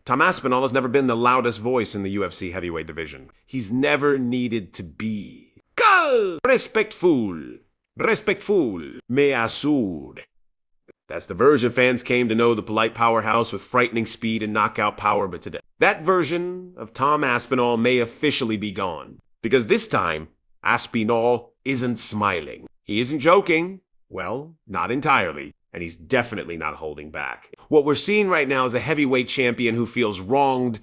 Tom Aspinall has never been the loudest voice in the UFC heavyweight division. He's never needed to be. Go! Respectful. Respectful. Me assured. That's the version fans came to know the polite powerhouse with frightening speed and knockout power, but today, that version of Tom Aspinall may officially be gone. Because this time, Aspinall isn't smiling. He isn't joking. Well, not entirely. And he's definitely not holding back. What we're seeing right now is a heavyweight champion who feels wronged,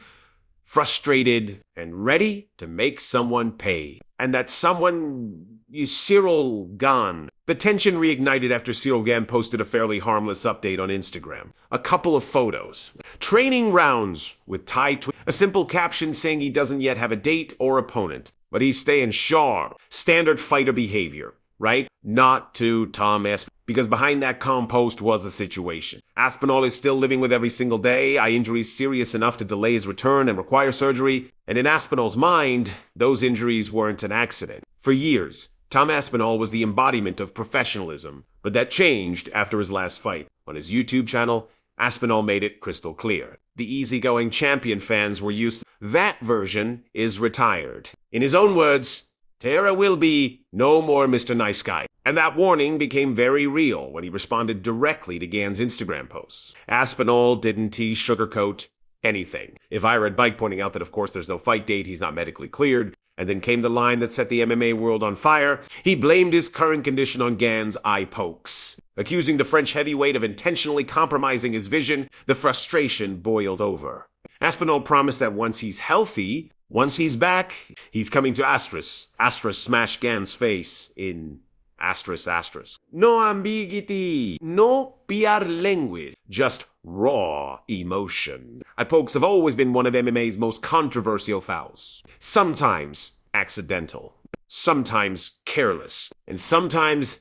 frustrated, and ready to make someone pay. And that someone is Ciryl Gane. The tension reignited after Ciryl Gane posted a fairly harmless update on Instagram. A couple of photos. Training rounds with a simple caption saying he doesn't yet have a date or opponent, but he's staying sharp. Standard fighter behavior, right? Not to Tom Aspinall. Because behind that calm post was a situation. Aspinall is still living with every single day, eye injuries serious enough to delay his return and require surgery, and in Aspinall's mind, those injuries weren't an accident. For years, Tom Aspinall was the embodiment of professionalism, but that changed after his last fight. On his YouTube channel, Aspinall made it crystal clear. The easygoing champion fans were used to. That version is retired. In his own words, there will be no more Mr. Nice Guy. And that warning became very real when he responded directly to Gane's Instagram posts. Aspinall didn't sugarcoat anything. If I read Bike pointing out that of course there's no fight date, he's not medically cleared, and then came the line that set the MMA world on fire, he blamed his current condition on Gane's eye pokes. Accusing the French heavyweight of intentionally compromising his vision, the frustration boiled over. Aspinall promised that once he's healthy, once he's back, he's coming to Asterisk. Asterisk smashed Gane's face in asterisk. No ambiguity, no PR language, just raw emotion. Eye pokes have always been one of MMA's most controversial fouls. Sometimes accidental, sometimes careless, and sometimes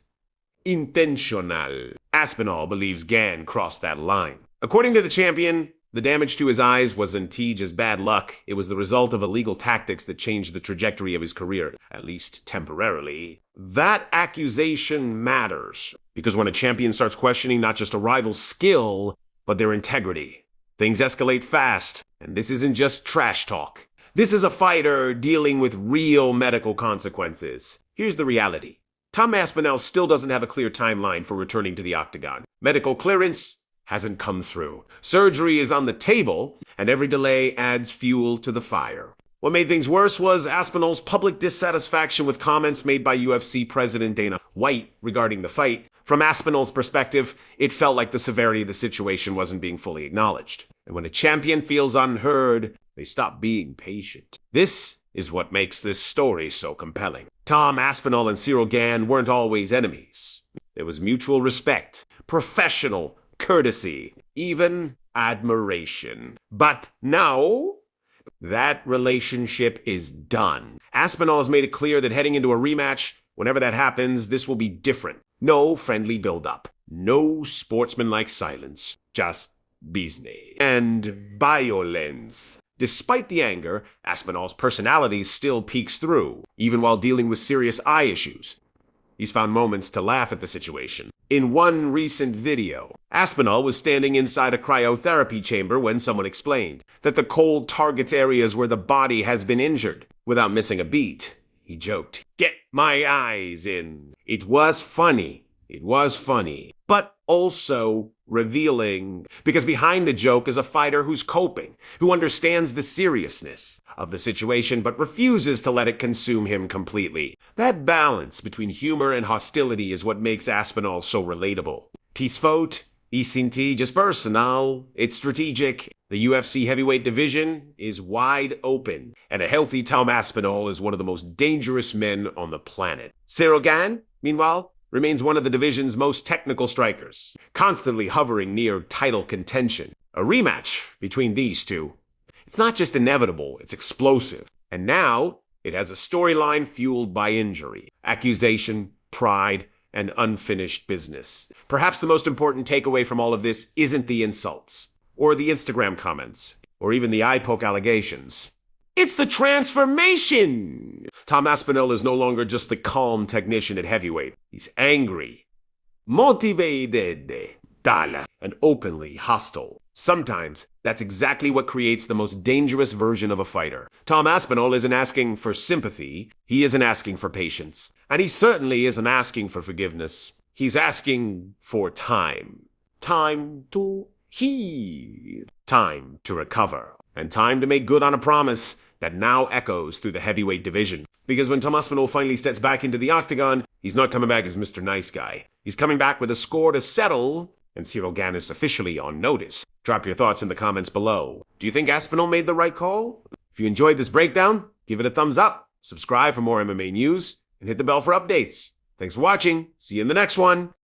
intentional. Aspinall believes Gane crossed that line. According to the champion, the damage to his eyes wasn't just bad luck. It was the result of illegal tactics that changed the trajectory of his career, at least temporarily. That accusation matters, because when a champion starts questioning not just a rival's skill, but their integrity, things escalate fast, and this isn't just trash talk. This is a fighter dealing with real medical consequences. Here's the reality. Tom Aspinall still doesn't have a clear timeline for returning to the Octagon. Medical clearance hasn't come through. Surgery is on the table, and every delay adds fuel to the fire. What made things worse was Aspinall's public dissatisfaction with comments made by UFC President Dana White regarding the fight. From Aspinall's perspective, it felt like the severity of the situation wasn't being fully acknowledged. And when a champion feels unheard, they stop being patient. This is what makes this story so compelling. Tom Aspinall and Ciryl Gane weren't always enemies. There was mutual respect, professional courtesy, even admiration. But now, that relationship is done. Aspinall has made it clear that heading into a rematch, whenever that happens, this will be different. No friendly build-up. No sportsmanlike silence. Just business. And violence. Despite the anger, Aspinall's personality still peeks through, even while dealing with serious eye issues. He's found moments to laugh at the situation. In one recent video, Aspinall was standing inside a cryotherapy chamber when someone explained that the cold targets areas where the body has been injured. Without missing a beat, he joked, "Get my eyes in." It was funny. It was funny. But also revealing, because behind the joke is a fighter who's coping, who understands the seriousness of the situation but refuses to let it consume him completely. That balance between humor and hostility is what makes Aspinall so relatable. Tis faute, isinti just personal, it's strategic. The UFC heavyweight division is wide open, and a healthy Tom Aspinall is one of the most dangerous men on the planet. Ciryl Gane, meanwhile, remains one of the division's most technical strikers, constantly hovering near title contention. A rematch between these two. It's not just inevitable, it's explosive. And now, it has a storyline fueled by injury, accusation, pride, and unfinished business. Perhaps the most important takeaway from all of this isn't the insults, or the Instagram comments, or even the eye poke allegations. It's the transformation! Tom Aspinall is no longer just the calm technician at heavyweight. He's angry, motivated, and openly hostile. Sometimes, that's exactly what creates the most dangerous version of a fighter. Tom Aspinall isn't asking for sympathy, he isn't asking for patience, and he certainly isn't asking for forgiveness. He's asking for time. Time to heal. Time to recover. And time to make good on a promise that now echoes through the heavyweight division. Because when Tom Aspinall finally steps back into the Octagon, he's not coming back as Mr. Nice Guy. He's coming back with a score to settle, and Ciryl Gane is officially on notice. Drop your thoughts in the comments below. Do you think Aspinall made the right call? If you enjoyed this breakdown, give it a thumbs up, subscribe for more MMA news, and hit the bell for updates. Thanks for watching. See you in the next one.